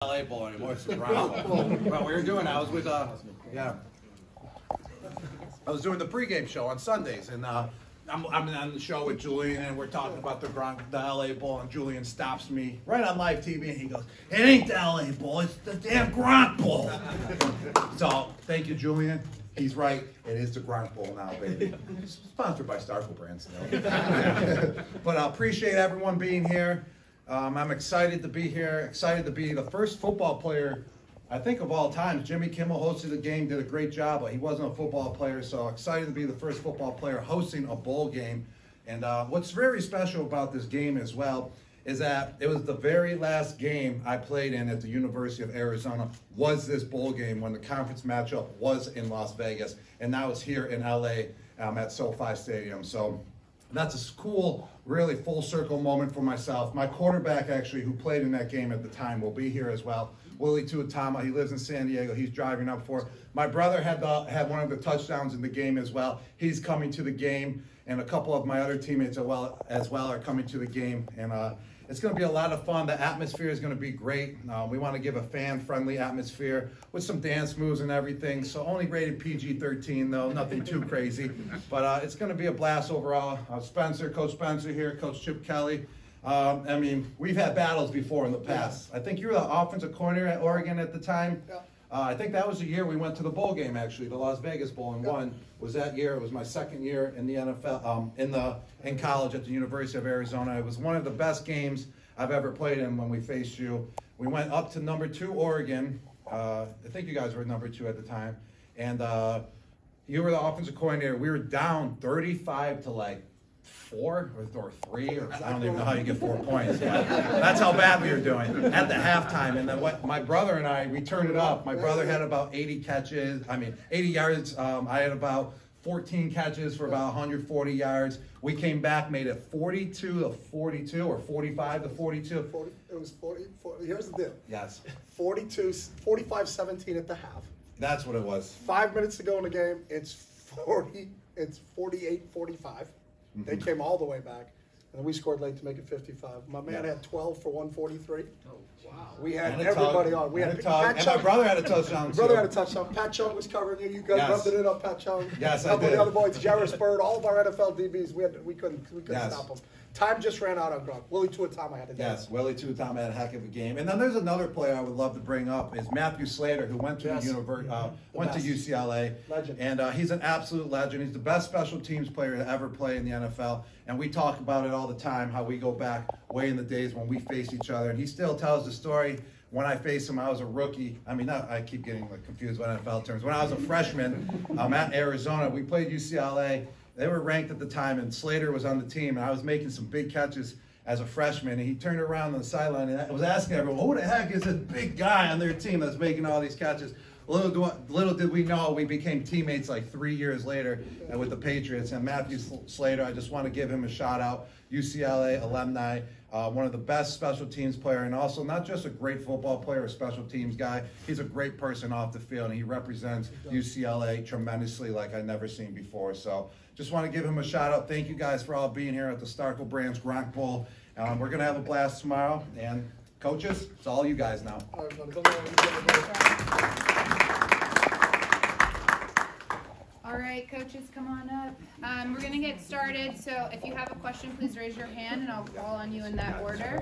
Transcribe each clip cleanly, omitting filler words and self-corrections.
LA Bowl anymore. It's the Ground Bowl. Well, we were doing. I was with I was doing the pregame show on Sundays, and I'm on the show with Julian, and we're talking about the LA Bowl, and Julian stops me right on live TV, and he goes, "It ain't the LA Bowl, it's the damn Gronk Bowl." So thank you, Julian. He's right. It is the Gronk Bowl now, baby. Sponsored by Starkville Brands. But I appreciate everyone being here. I'm excited to be here, excited to be the first football player, I think, of all time. Jimmy Kimmel hosted the game, did a great job, but he wasn't a football player, so excited to be the first football player hosting a bowl game. And what's very special about this game as well is that it was the very last game I played in at the University of Arizona was this bowl game when the conference matchup was in Las Vegas, and now it's here in LA at SoFi Stadium. So that's a cool, really full circle moment for myself. My quarterback, actually, who played in that game at the time, will be here as well. Willie Tuatama, he lives in San Diego. He's driving up for it. My brother had one of the touchdowns in the game as well. He's coming to the game, and a couple of my other teammates as well are coming to the game. And it's going to be a lot of fun. The atmosphere is going to be great. We want to give a fan-friendly atmosphere with some dance moves and everything. So only rated PG-13, though, nothing too crazy. But it's going to be a blast overall. Coach Spencer here, Coach Chip Kelly. I mean, we've had battles before in the past. I think you were the offensive coordinator at Oregon at the time. Yeah. I think that was the year we went to the bowl game, actually, the Las Vegas Bowl, and won. Was that year? It was my second year in the NFL, in college at the University of Arizona. It was one of the best games I've ever played in when we faced you. We went up to number 2 Oregon. I think you guys were number 2 at the time, and you were the offensive coordinator. We were down 35 to like 4 or 3, or I don't even know how you get 4 points. But that's how bad we were doing at the halftime. And then my brother and I, we turned it up. My brother had about 80 yards. I had about 14 catches for about 140 yards. We came back, made it 42 to 42 or 45 to 42. It was 40. Here's the deal. Yes. 45-17 at the half. That's what it was. 5 minutes to go in the game. It's 48-45. They came all the way back, and we scored late to make it 55. My man had 12 for 143. Oh, wow. We had everybody on. We had Pat and my brother had a touchdown, too. Pat Chung was covering you. You guys rubbed it in on Pat Chung. Yes, I did. The other boys, Jarvis Bird, all of our NFL DBs, we couldn't stop them. Time just ran out on Gronk. Willie Tuatama had a game. Yes, Willie Tuatama had a heck of a game. And then there's another player I would love to bring up is Matthew Slater, who went to the UCLA. Legend. And he's an absolute legend. He's the best special teams player to ever play in the NFL. And we talk about it all the time, how we go back way in the days when we faced each other. And he still tells the story. When I faced him, I was a rookie. I mean, I keep getting confused with NFL terms. When I was a freshman at Arizona, we played UCLA. They were ranked at the time, and Slater was on the team, and I was making some big catches as a freshman, and he turned around on the sideline and was asking everyone, who the heck is this big guy on their team that's making all these catches? Little did we know, we became teammates like 3 years later with the Patriots. And Matthew Slater, I just want to give him a shout out, UCLA alumni, one of the best special teams player, and also not just a great football player, a special teams guy. He's a great person off the field, and he represents UCLA tremendously like I've never seen before. So just want to give him a shout out. Thank you guys for all being here at the Starkville Brands Gronk Bowl. We're going to have a blast tomorrow. And coaches, it's all you guys now. All right, coaches, come on up. We're going to get started. So if you have a question, please raise your hand, and I'll call on you in that order.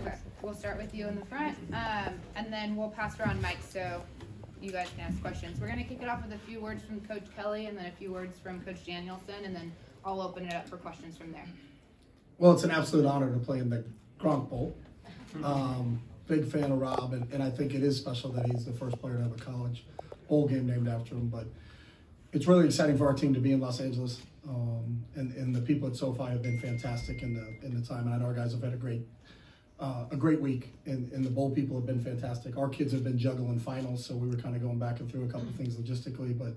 Okay, we'll start with you in the front, and then we'll pass around mics so you guys can ask questions. We're going to kick it off with a few words from Coach Kelly and then a few words from Coach Danielson, and then I'll open it up for questions from there. Well, it's an absolute honor to play in the Gronk Bowl. Big fan of Rob, and I think it is special that he's the first player to have a college bowl game named after him. But it's really exciting for our team to be in Los Angeles, and the people at SoFi have been fantastic in the time. And I know our guys have had a great week, and the bowl people have been fantastic. Our kids have been juggling finals, so we were kind of going back and through a couple of things logistically, but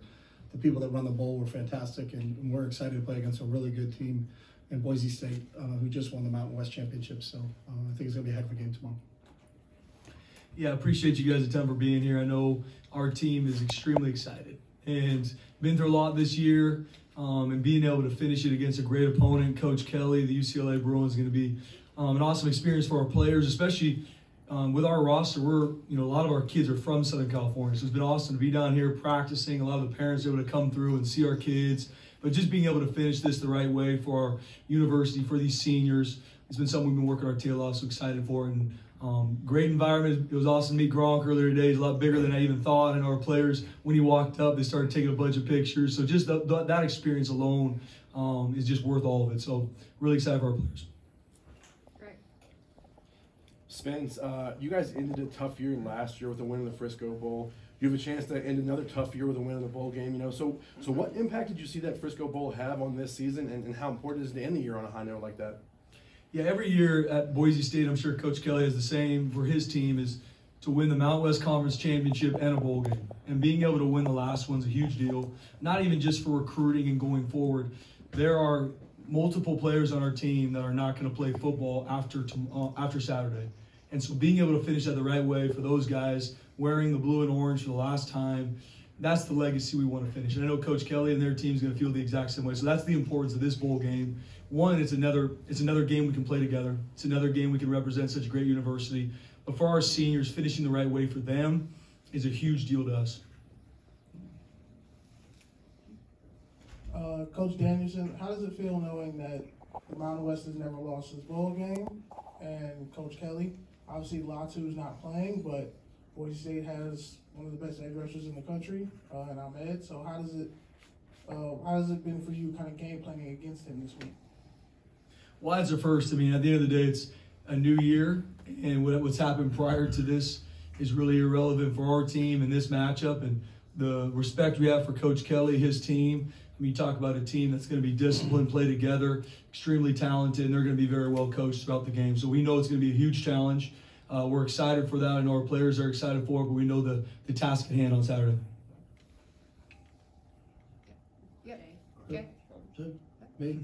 the people that run the bowl were fantastic, and we're excited to play against a really good team in Boise State, who just won the Mountain West Championship. So I think it's going to be a heck of a game tomorrow. Yeah, I appreciate you guys' time for being here. I know our team is extremely excited and been through a lot this year, and being able to finish it against a great opponent, Coach Kelly, the UCLA Bruins, is going to be an awesome experience for our players, especially with our roster, a lot of our kids are from Southern California, so it's been awesome to be down here practicing. A lot of the parents are able to come through and see our kids, but just being able to finish this the right way for our university, for these seniors, it's been something we've been working our tail off, so excited for it. And great environment. It was awesome to meet Gronk earlier today. He's a lot bigger than I even thought. And our players, when he walked up, they started taking a bunch of pictures. So just that experience alone is just worth all of it. So really excited for our players. Great. Spence, you guys ended a tough year last year with a win in the Frisco Bowl. You have a chance to end another tough year with a win in the bowl game. So what impact did you see that Frisco Bowl have on this season, and how important is it to end the year on a high note like that? Yeah, every year at Boise State, I'm sure Coach Kelly has the same for his team, is to win the Mountain West Conference Championship and a bowl game. And being able to win the last one's a huge deal, not even just for recruiting and going forward. There are multiple players on our team that are not going to play football after Saturday. And so being able to finish that the right way for those guys, wearing the blue and orange for the last time, that's the legacy we want to finish. And I know Coach Kelly and their team is going to feel the exact same way. So that's the importance of this bowl game. One, it's another game we can play together. It's another game we can represent such a great university. But for our seniors, finishing the right way for them is a huge deal to us. Coach Danielson, how does it feel knowing that Mountain West has never lost his bowl game? And Coach Kelly, obviously Latu's not playing, but Boise State has one of the best edge rushers in the country, and Ahmed. So how has it been for you kind of game planning against him this week? Well, that's a first. I mean, at the end of the day, it's a new year, and what's happened prior to this is really irrelevant for our team and this matchup, and the respect we have for Coach Kelly, his team. I mean, you talk about a team that's going to be disciplined, play together, extremely talented, and they're going to be very well coached throughout the game. So we know it's going to be a huge challenge. We're excited for that. I know our players are excited for it, but we know the task at hand on Saturday. Yep. Okay. Me?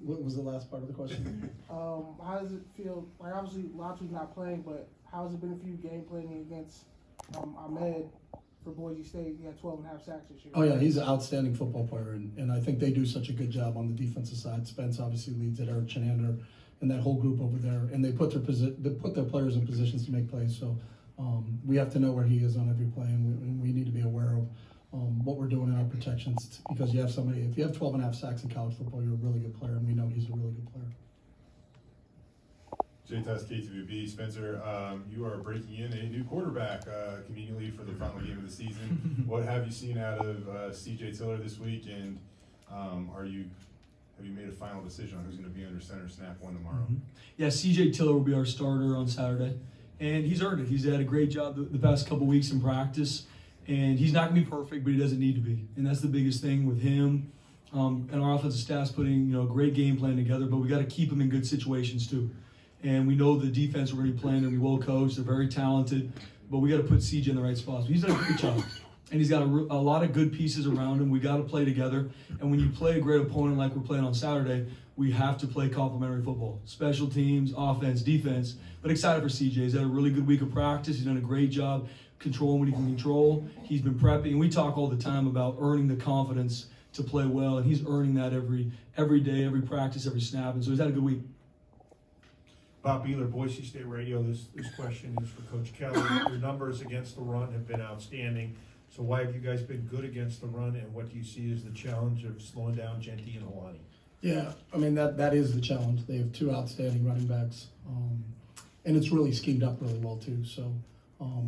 What was the last part of the question? How does it feel? Like obviously Latu's not playing, but how has it been for you game planning against Ahmed for Boise State? He had 12 and a half sacks this year. Oh, yeah, he's an outstanding football player, and I think they do such a good job on the defensive side. Spence obviously leads it, Eric Chenander, and that whole group over there, and they put their players in positions to make plays. So we have to know where he is on every play, and we need to be aware of what we're doing in our protections, because you have somebody, if you have 12 and a half sacks in college football, you're a really good player, and we know he's a really good player. JTS KTVB, Spencer, you are breaking in a new quarterback conveniently for the final game of the season. What have you seen out of CJ Tiller this week, and have you made a final decision on who's going to be under center snap one tomorrow? Yeah, CJ Tiller will be our starter on Saturday, and he's earned it. He's had a great job the past couple weeks in practice, and he's not going to be perfect, but he doesn't need to be, and that's the biggest thing with him. And our offensive staff's putting a great game plan together, but we got to keep him in good situations too. And we know the defense we're going to be playing, they're going to be well coached, they're very talented, but we got to put CJ in the right spots. He's done a great job. And he's got a lot of good pieces around him. We got to play together. And when you play a great opponent like we're playing on Saturday, we have to play complementary football. Special teams, offense, defense. But excited for CJ. He's had a really good week of practice. He's done a great job controlling what he can control. He's been prepping. And we talk all the time about earning the confidence to play well. And he's earning that every day, every practice, every snap. And so he's had a good week. Bob Beeler, Boise State Radio. This question is for Coach Kelly. Your numbers against the run have been outstanding. So why have you guys been good against the run, and what do you see as the challenge of slowing down Genty and Helani? Yeah, I mean, that is the challenge. They have two outstanding running backs, and it's really schemed up really well too. So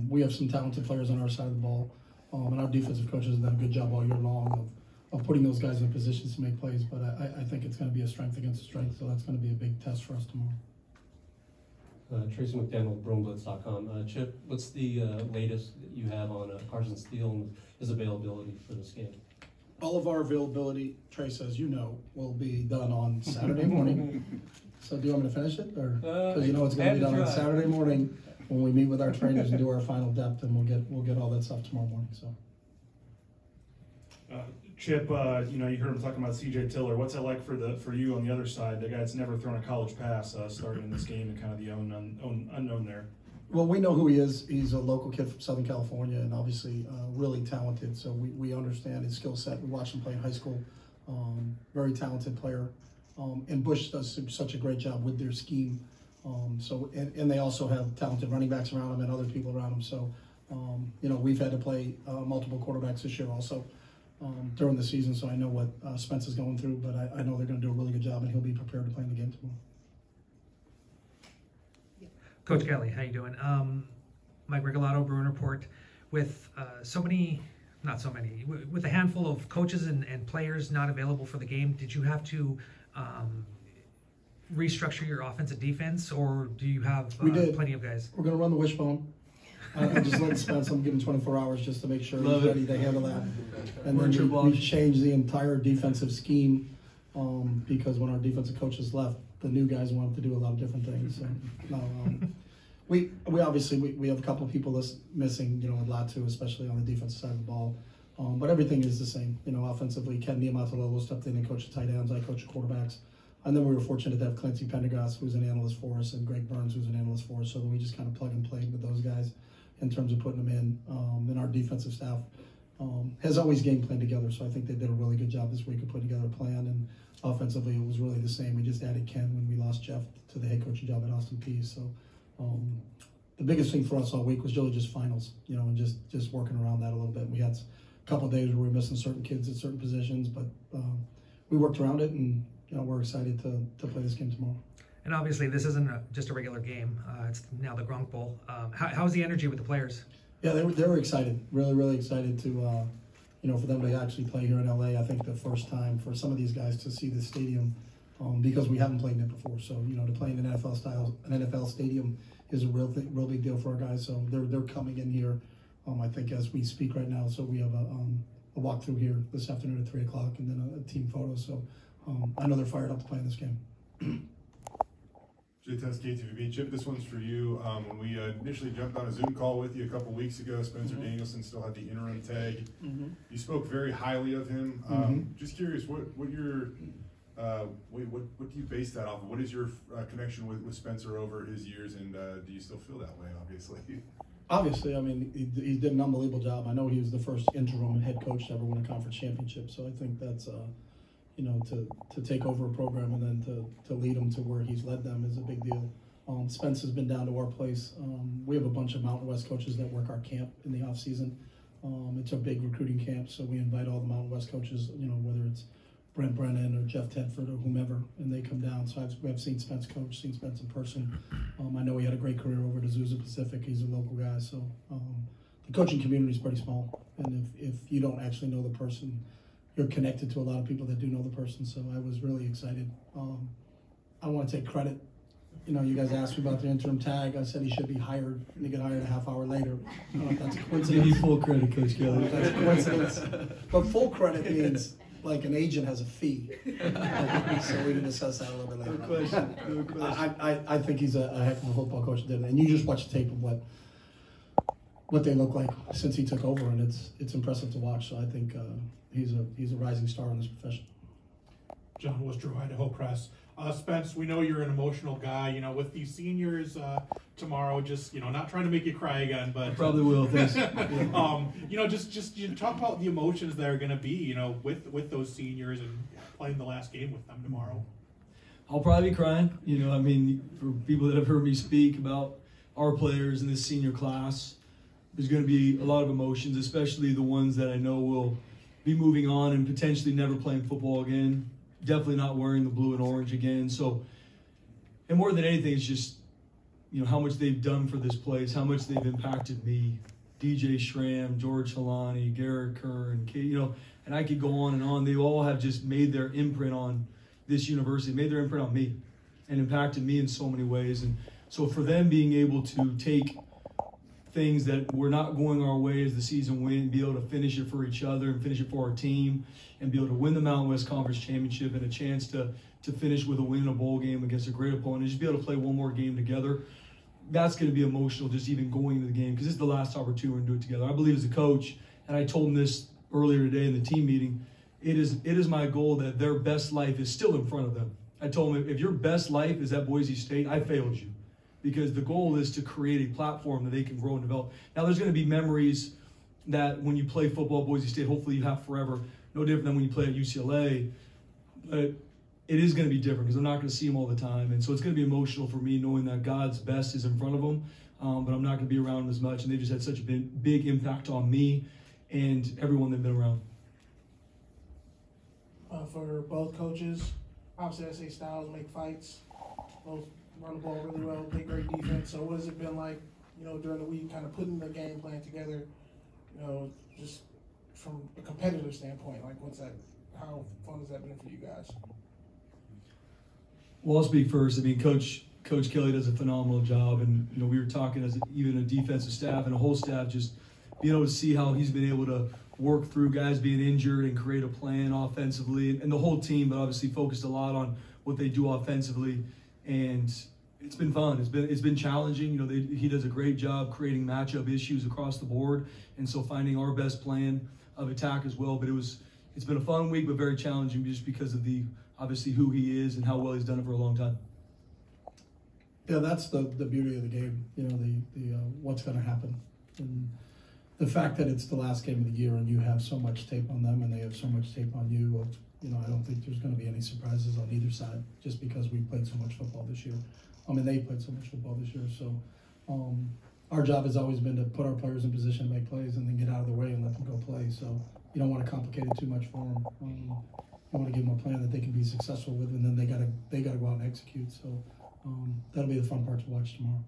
we have some talented players on our side of the ball, and our defensive coaches have done a good job all year long of putting those guys in positions to make plays. But I think it's going to be a strength against a strength, so that's going to be a big test for us tomorrow. Tracy McDaniel, BroomBlitz.com. Chip, what's the latest that you have on Carson Steele and his availability for this game? All of our availability, Trace, as you know, will be done on Saturday morning. So do you want me to finish it? Or because you know it's going to be done on Saturday morning when we meet with our trainers and do our final depth, and we'll get all that stuff tomorrow morning. So. Chip, you heard him talking about CJ Tiller. What's it like for you on the other side, the guy that's never thrown a college pass, starting in this game and kind of the unknown there? Well, we know who he is. He's a local kid from Southern California, and obviously really talented. So we understand his skill set. We watched him play in high school. Very talented player. And Bush does such a great job with their scheme And they also have talented running backs around them and other people around them. So, we've had to play multiple quarterbacks this year also during the season. So I know what Spence is going through, but I know they're going to do a really good job, and he'll be prepared to play in the game tomorrow. Coach Kelly, how you doing? Mike Regalado, Bruin Report. With with a handful of coaches and players not available for the game, did you have to restructure your offense and defense, or do you have plenty of guys? We're going to run the wishbone. I'm just letting Spence, I'm giving 24 hours just to make sure he's ready to handle that. And then we changed the entire defensive scheme because when our defensive coaches left, the new guys wanted to do a lot of different things. So, we obviously we have a couple of people missing, a lot too, especially on the defensive side of the ball. But everything is the same. Offensively, Ken Niumatalolo stepped in and coached the tight ends. I coached the quarterbacks. And then we were fortunate to have Clancy Pendergast, who's an analyst for us, and Greg Burns, who's an analyst for us. So then we just kind of plug and play with those guys in terms of putting them in. And our defensive staff has always game planned together. So I think they did a really good job this week of putting together a plan. And offensively, it was really the same. We just added Ken when we lost Jeff to the head coaching job at Austin Peay. So the biggest thing for us all week was really just finals, and just working around that a little bit. We had a couple of days where we were missing certain kids at certain positions, but we worked around it, and we're excited to play this game tomorrow. And obviously, this isn't just a regular game. It's now the Gronk Bowl. How's the energy with the players? Yeah, they were excited, really, really excited to, for them to actually play here in LA. I think the first time for some of these guys to see the stadium, because we haven't played in it before. So, to play in an NFL stadium is a real big deal for our guys. So they're coming in here, I think, as we speak right now. So we have a walkthrough here this afternoon at 3:00, and then a team photo. So I know they're fired up to play in this game. Jay Tess, KTVB. Chip, this one's for you. When we initially jumped on a Zoom call with you a couple weeks ago, Spencer Danielson still had the interim tag. You spoke very highly of him. Just curious, what do you base that off of? What is your connection with Spencer over his years, and do you still feel that way, obviously? Obviously, I mean, he did an unbelievable job. I know he was the first interim head coach to ever win a conference championship, so I think that's, to take over a program and then to lead them to where he's led them is a big deal. Spence has been down to our place. We have a bunch of Mountain West coaches that work our camp in the off season. It's a big recruiting camp, so we invite all the Mountain West coaches, whether it's Brent Brennan or Jeff Tedford or whomever, and they come down. So I've seen Spence coach, seen Spence in person. I know he had a great career over at Azusa Pacific. He's a local guy, so the coaching community is pretty small. And if you don't actually know the person, you're connected to a lot of people that do know the person. So I was really excited. I want to take credit. You guys asked me about the interim tag. I said he should be hired, and he got hired a half hour later. I don't know if that's a coincidence. Give you full credit, Coach Kelly. That's a coincidence. But full credit means like an agent has a fee. So we can discuss that a little bit later. Good question. I think he's a heck of a football coach. And you just watch the tape of what they look like since he took over, and it's impressive to watch. So I think he's a rising star in this profession. John Wostrow, Idaho Press. Spence, we know you're an emotional guy. With these seniors tomorrow, just not trying to make you cry again, but I probably will. Thanks. Just talk about the emotions that are going to be, with those seniors and playing the last game with them tomorrow. I'll probably be crying. For people that have heard me speak about our players in this senior class, there's going to be a lot of emotions, especially the ones that I know will be moving on and potentially never playing football again. Definitely not wearing the blue and orange again. So, and more than anything, it's just, how much they've done for this place, how much they've impacted me. DJ Schramm, George Halani, Garrett Kern, and I could go on and on. They all have just made their imprint on this university, made their imprint on me, and impacted me in so many ways. And so for them being able to take things that were not going our way as the season went, be able to finish it for each other and finish it for our team, and be able to win the Mountain West Conference Championship and a chance to finish with a win in a bowl game against a great opponent, and just be able to play one more game together, that's going to be emotional just even going into the game, because this is the last opportunity we're going to do it together. I believe as a coach, and I told them this earlier today in the team meeting, it is my goal that their best life is still in front of them. I told them, if your best life is at Boise State, I failed you. Because the goal is to create a platform that they can grow and develop. Now, there's going to be memories that when you play football at Boise State, hopefully you have forever. No different than when you play at UCLA. But it is going to be different because I'm not going to see them all the time. And so it's going to be emotional for me knowing that God's best is in front of them, but I'm not going to be around them as much. And they just had such a big impact on me and everyone they've been around. For both coaches, obviously I say styles make fights. Both run the ball really well, play great defense. So what has it been like, during the week, kind of putting the game plan together, just from a competitive standpoint? Like, how fun has that been for you guys? Well, I'll speak first. I mean, Coach Kelly does a phenomenal job, and we were talking as even a defensive staff and a whole staff, just being able to see how he's been able to work through guys being injured and create a plan offensively, and the whole team, but obviously focused a lot on what they do offensively, and it's been fun. It's been challenging. He does a great job creating matchup issues across the board, and so finding our best plan of attack as well. But it's been a fun week, but very challenging just because of obviously who he is and how well he's done it for a long time. Yeah, that's the beauty of the game. The what's going to happen, and the fact that it's the last game of the year and you have so much tape on them and they have so much tape on you. I don't think there's going to be any surprises on either side just because we played so much football this year. They played so much football this year. So our job has always been to put our players in position to make plays and then get out of the way and let them go play. So you don't want to complicate it too much for them. You want to give them a plan that they can be successful with, and then they gotta go out and execute. So that'll be the fun part to watch tomorrow.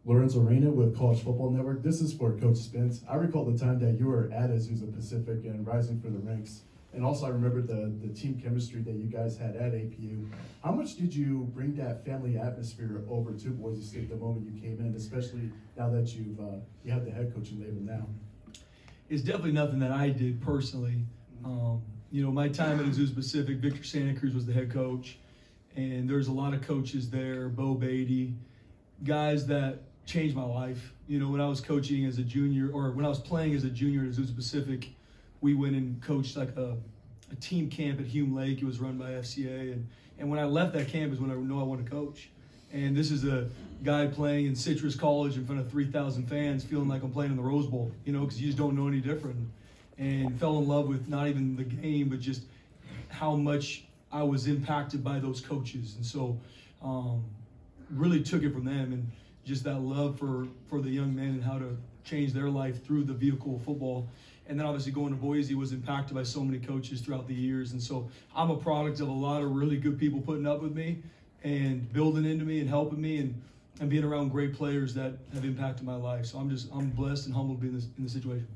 Lorenzo Reyna with College Football Network. This is for Coach Spence. I recall the time that you were at Azusa Pacific and rising through the ranks. And also I remember the team chemistry that you guys had at APU. How much did you bring that family atmosphere over to Boise State the moment you came in, especially now that you have the head coaching label now? It's definitely nothing that I did personally. My time at Azusa Pacific, Victor Santa Cruz was the head coach, and there's a lot of coaches there, Bo Beatty, guys that changed my life. When I was coaching as a junior, or when I was playing as a junior at Azusa Pacific, we went and coached like a team camp at Hume Lake. It was run by FCA, and when I left that camp is when I knew I wanted to coach. And this is a guy playing in Citrus College in front of 3,000 fans, feeling like I'm playing in the Rose Bowl, because you just don't know any different. And fell in love with not even the game, but just how much I was impacted by those coaches. And so really took it from them, and just that love for the young men and how to change their life through the vehicle of football. And then obviously going to Boise was impacted by so many coaches throughout the years. And so I'm a product of a lot of really good people putting up with me and building into me and helping me and being around great players that have impacted my life. So I'm blessed and humbled to be in this situation.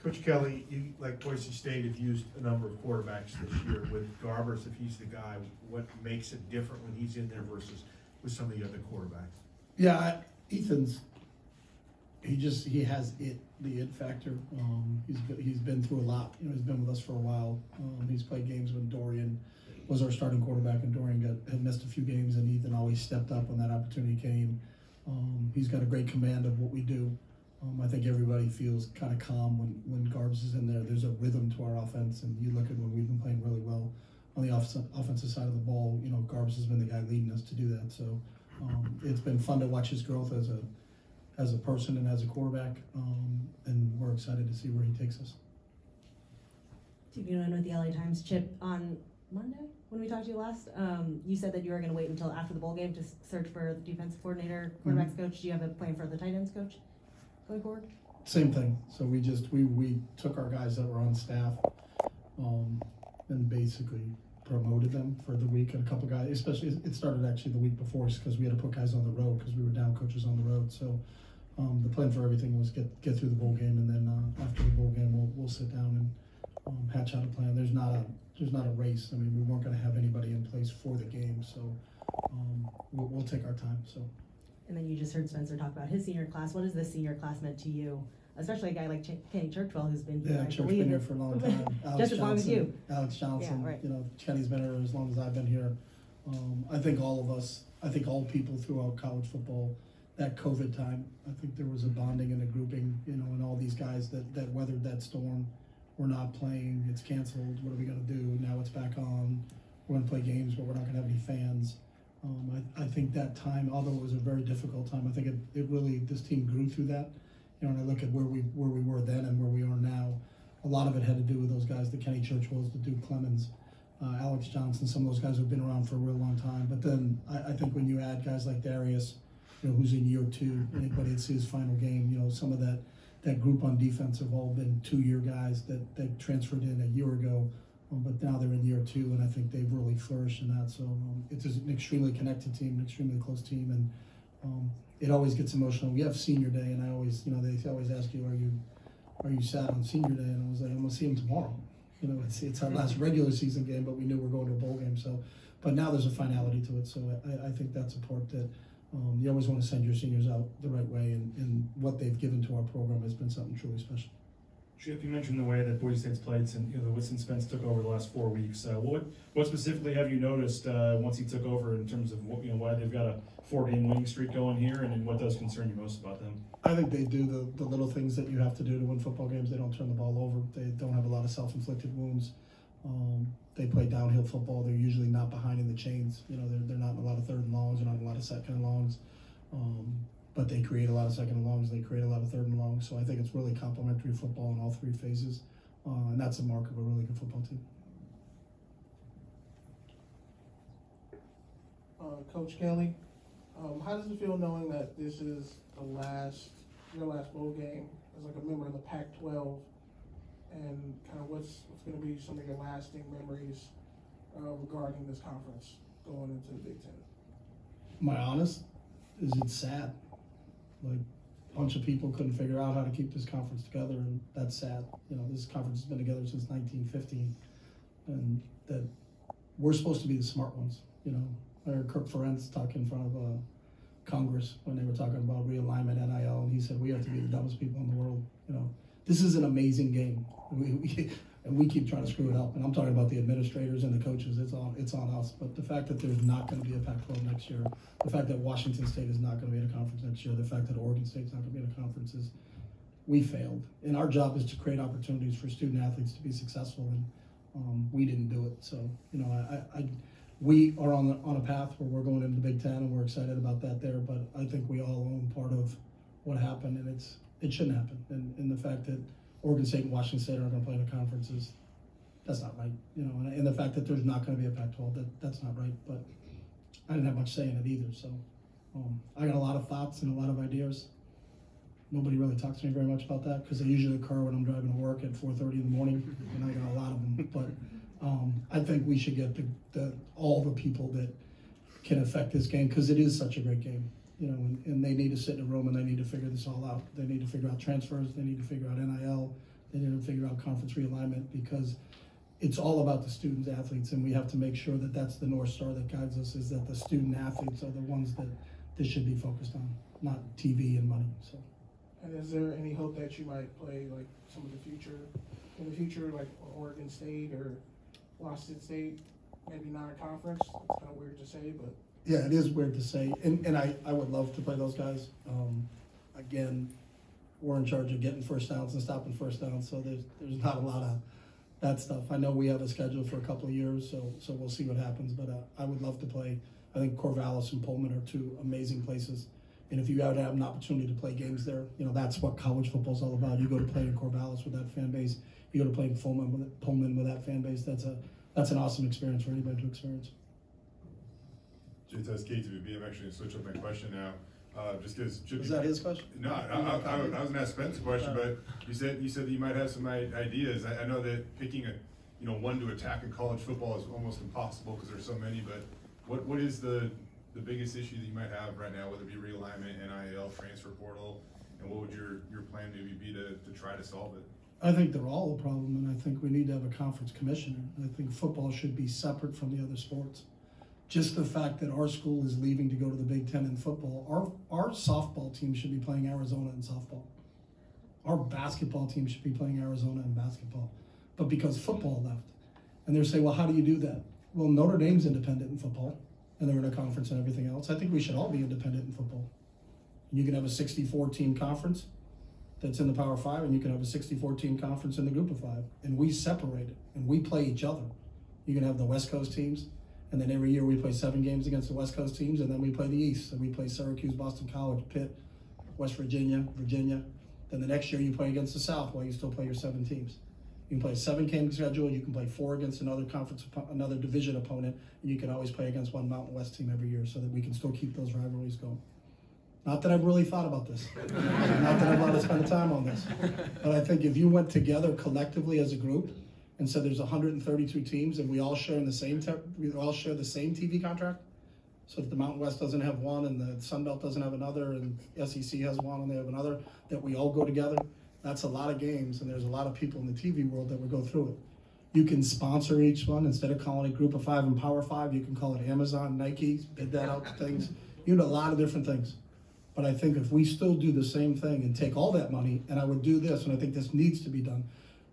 Coach Kelly, you, like Boise State, have used a number of quarterbacks this year. With Garbers, if he's the guy, what makes it different when he's in there versus with some of the other quarterbacks? Yeah, Ethan's, he has the it factor. He's been through a lot. He's been with us for a while. He's played games when Dorian was our starting quarterback, and Dorian had missed a few games, and Ethan always stepped up when that opportunity came. He's got a great command of what we do. I think everybody feels kind of calm when Garbs is in there. There's a rhythm to our offense, and you look at when we've been playing really well on the offensive side of the ball. Garbs has been the guy leading us to do that. So it's been fun to watch his growth as a person and as a quarterback, and we're excited to see where he takes us. TV Nolan with the LA Times. Chip, on Monday when we talked to you last, you said that you were going to wait until after the bowl game to search for the defensive coordinator, quarterbacks coach. Do you have a plan for the tight ends coach going forward? Same thing. So we took our guys that were on staff and basically promoted them for the week, and a couple guys, especially it started actually the week before because we had to put guys on the road because we were down coaches on the road. So the plan for everything was get through the bowl game, and then after the bowl game we'll sit down and hatch out a plan. There's not a race. I mean, we weren't going to have anybody in place for the game, so we'll take our time. So. And then you just heard Spencer talk about his senior class. What has this senior class meant to you? Especially a guy like Kenny Churchwell, who's been here. Yeah, Church's been here for a long time. Just as long as you. Alex Johnson. Yeah, right. Kenny's been here as long as I've been here. I think all of us, all people throughout college football, that COVID time, I think there was a bonding and a grouping, and all these guys that weathered that storm. We're not playing, it's canceled, what are we going to do? Now it's back on. We're going to play games, but we're not going to have any fans. I think that time, although it was a very difficult time, I think it really, this team grew through that. And I look at where we were then and where we are now, a lot of it had to do with those guys, the Kenny Churchwells, the Duke Clemens, Alex Johnson, some of those guys who've been around for a real long time. But then I think when you add guys like Darius, who's in year 2, but it's his final game, some of that group on defense have all been 2-year guys that transferred in a year ago, but now they're in year 2, and I think they've really flourished in that. So it's an extremely connected team, an extremely close team, and it always gets emotional. We have senior day, and I always, they always ask you, are you sad on senior day? And I was like, I'm gonna see him tomorrow. It's our last regular season game, but we knew we're going to a bowl game. So, but now there's a finality to it. So I think that's a part that you always want to send your seniors out the right way, and what they've given to our program has been something truly special. Chip, you mentioned the way that Boise State's played since since Spence took over the last 4 weeks. What specifically have you noticed once he took over in terms of why they've got a 4-game winning streak going here, and what does concern you most about them? I think they do the little things that you have to do to win football games. They don't turn the ball over. They don't have a lot of self-inflicted wounds. They play downhill football. They're usually not behind in the chains. They're not in a lot of 3rd and longs. They're not in a lot of 2nd and longs. But they create a lot of 2nd and longs. They create a lot of 3rd and longs. So I think it's really complementary football in all 3 phases. And that's a mark of a really good football team. Coach Kelly, how does it feel knowing that this is your last bowl game as like a member of the Pac-12, and kind of what's going to be some of your lasting memories regarding this conference going into the Big Ten? My honest is it's sad. Like, a bunch of people couldn't figure out how to keep this conference together, and that's sad. This conference has been together since 1915, and that we're supposed to be the smart ones. I heard Kirk Ferentz talk in front of Congress when they were talking about realignment, NIL, and he said we have to be the dumbest people in the world. This is an amazing game, and we keep trying to screw it up. And I'm talking about the administrators and the coaches. It's on us. But the fact that there's not going to be a Pac-12 next year, the fact that Washington State is not going to be in a conference next year, the fact that Oregon State's not going to be in a conference we failed. And our job is to create opportunities for student athletes to be successful, and we didn't do it. So we are on a path where we're going into the Big Ten, and we're excited about that there. But I think we all own part of what happened, and it shouldn't happen. And the fact that Oregon State and Washington State aren't going to play in a conference that's not right. And the fact that there's not going to be a Pac-12, that's not right. But I didn't have much say in it either. So I got a lot of thoughts and a lot of ideas. Nobody really talks to me very much about that because they usually occur when I'm driving to work at 4:30 in the morning, and I got a lot of them. But I think we should get all the people that can affect this game, because it is such a great game. And they need to sit in a room and they need to figure this all out. They need to figure out transfers. They need to figure out NIL. They need to figure out conference realignment, because it's all about the students, athletes, and we have to make sure that that's the North Star that guides us, is that the student athletes are the ones that this should be focused on, not TV and money. So. And is there any hope that you might play like some of in the future, like Oregon State or Washington State, maybe not a conference? It's kind of weird to say, but. Yeah, it is weird to say, and I would love to play those guys. Again, we're in charge of getting first downs and stopping first downs, so there's not a lot of that stuff. I know we have a schedule for a couple of years, so we'll see what happens, but I would love to play. I think Corvallis and Pullman are 2 amazing places, and if you have an opportunity to play games there, that's what college football is all about. You go to play in Corvallis with that fan base, you go to play in Pullman with that fan base. That's an awesome experience for anybody to experience. JTS KTVB, I'm actually going to switch up my question now. Just because Chip. Is that his question? No, I was going to ask Spence's question, but you said that you might have some ideas. I know that picking one to attack in college football is almost impossible because there's so many. But what is the biggest issue that you might have right now, whether it be realignment, NIL, transfer portal, and what would your plan maybe be to try to solve it? I think they're all a problem, and I think we need to have a conference commissioner. I think football should be separate from the other sports. Just the fact that our school is leaving to go to the Big Ten in football, our softball team should be playing Arizona in softball. Our basketball team should be playing Arizona in basketball. But because football left, and they're saying, well, how do you do that? Well, Notre Dame's independent in football, and they're in a conference and everything else. I think we should all be independent in football. And you can have a 64-team conference that's in the Power 5, and you can have a 64-team conference in the Group of 5. And we separate it, and we play each other. You can have the West Coast teams, and then every year we play 7 games against the West Coast teams, and then we play the East. And we play Syracuse, Boston College, Pitt, West Virginia. Then the next year you play against the South while you still play your 7 teams. You can play a 7-game schedule. You can play 4 against another another division opponent, and you can always play against one Mountain West team every year, so that we can still keep those rivalries going. Not that I've really thought about this. Not that I've wanted to spend time on this. But I think if you went together collectively as a group and said there's 132 teams and we all share the same TV contract, so if the Mountain West doesn't have one and the Sun Belt doesn't have another and SEC has one and they have another, that we all go together, that's a lot of games, and there's a lot of people in the TV world that would go through it. You can sponsor each one. Instead of calling it Group of 5 and Power 5, you can call it Amazon, Nike, bid that out to things. You do a lot of different things. But I think if we still do the same thing and take all that money, and I would do this, and I think this needs to be done,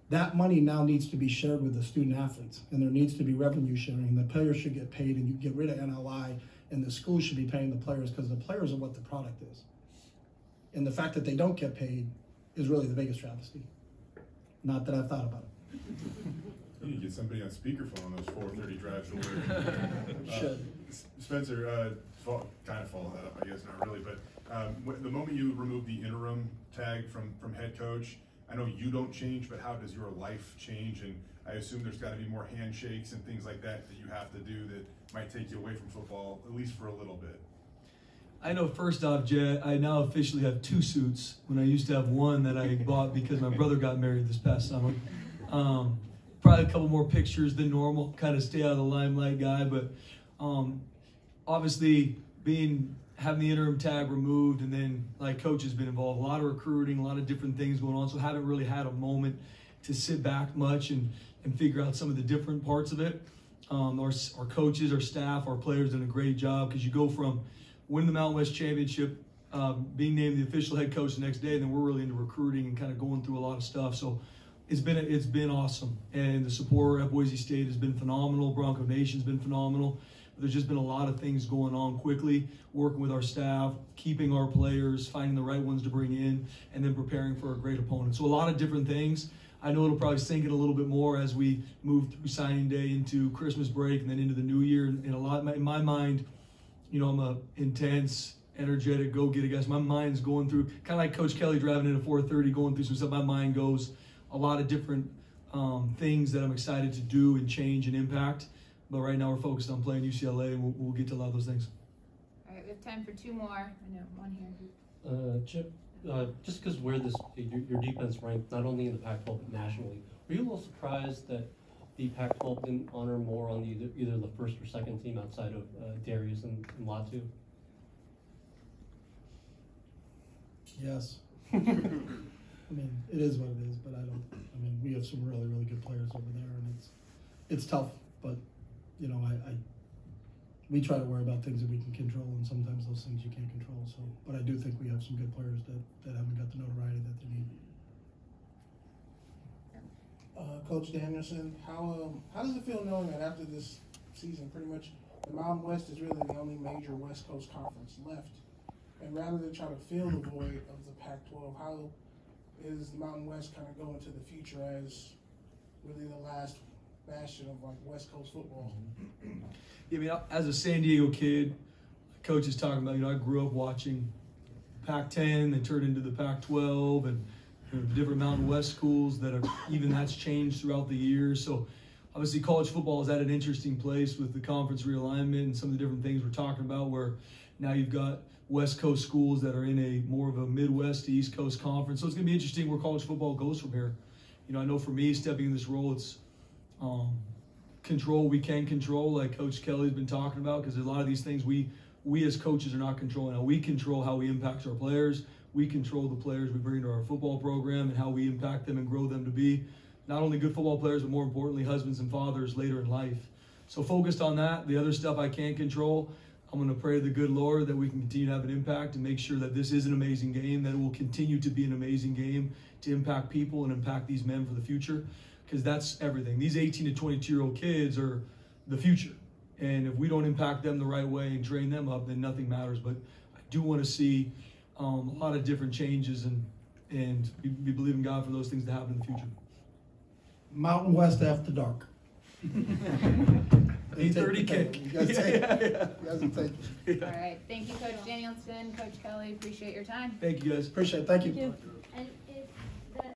that money now needs to be shared with the student athletes, and there needs to be revenue sharing. The players should get paid, and you get rid of NLI, and the schools should be paying the players, because the players are what the product is. And the fact that they don't get paid is really the biggest travesty. Not that I've thought about it. You need to get somebody on speakerphone on those 4:30 drives to work. Should. Spencer, kind of follow that up, I guess, not really, but the moment you remove the interim tag from head coach, I know you don't change, but how does your life change? And I assume there's got to be more handshakes and things like that you have to do that might take you away from football, at least for a little bit. I know, first off, Jay, I now officially have 2 suits when I used to have one that I bought because my brother got married this past summer. Probably a couple more pictures than normal, kind of stay out of the limelight guy, but obviously having the interim tag removed, and then like coach has been involved, a lot of recruiting, a lot of different things going on, so haven't really had a moment to sit back much and figure out some of the different parts of it. Our coaches, our staff, our players done a great job, because you go from winning the Mountain West Championship, being named the official head coach the next day, and then we're really into recruiting and kind of going through a lot of stuff. So it's been awesome, and the support at Boise State has been phenomenal. Bronco Nation's been phenomenal. There's just been a lot of things going on quickly, working with our staff, keeping our players, finding the right ones to bring in, and then preparing for a great opponent. So a lot of different things. I know it'll probably sink in a little bit more as we move through signing day into Christmas break and then into the new year. And in my mind, you know, I'm a intense, energetic, go-getter guy. So my mind's going through, kind of like Coach Kelly driving in at 4:30, going through some stuff. My mind goes a lot of different things that I'm excited to do and change and impact. But right now we're focused on playing UCLA, and we'll get to a lot of those things. All right, we have time for 2 more. I know one here. Chip, just because your defense ranked not only in the Pac-12 but nationally, were you a little surprised that the Pac-12 didn't honor more on either the first or second team outside of Darius and Latu? Yes. I mean, it is what it is, but we have some really, really good players over there, and it's tough, but you know, we try to worry about things that we can control, and sometimes those things you can't control. So, but I do think we have some good players that haven't got the notoriety that they need. Coach Danielson, how does it feel knowing that after this season, pretty much the Mountain West is really the only major West Coast conference left, and rather than try to fill the void of the Pac-12, how is the Mountain West kind of going to the future as really the last bastion of like West Coast football? Yeah, I mean, as a San Diego kid, coach is talking about, you know, I grew up watching Pac-10, they turned into the Pac-12, and you know, the different Mountain West schools that's changed throughout the years. So obviously college football is at an interesting place with the conference realignment and some of the different things we're talking about, where now you've got West Coast schools that are in a more of a Midwest to East Coast conference. So it's going to be interesting where college football goes from here. You know, I know for me, stepping in this role, it's control we can control, like Coach Kelly's been talking about, because a lot of these things we as coaches are not controlling. Now, we control how we impact our players. We control the players we bring to our football program and how we impact them and grow them to be not only good football players, but more importantly, husbands and fathers later in life. So focused on that. The other stuff I can't control, I'm going to pray to the good Lord that we can continue to have an impact and make sure that this is an amazing game, that it will continue to be an amazing game to impact people and impact these men for the future, because that's everything. These 18 to 22-year-old kids are the future. And if we don't impact them the right way and train them up, then nothing matters. But I do want to see a lot of different changes and we believe in God for those things to happen in the future. Mountain West after dark. 8:30 kick. You guys take it. All right. Thank you, Coach Danielson, Coach Kelly. Appreciate your time. Thank you, guys. Appreciate it. Thank you. And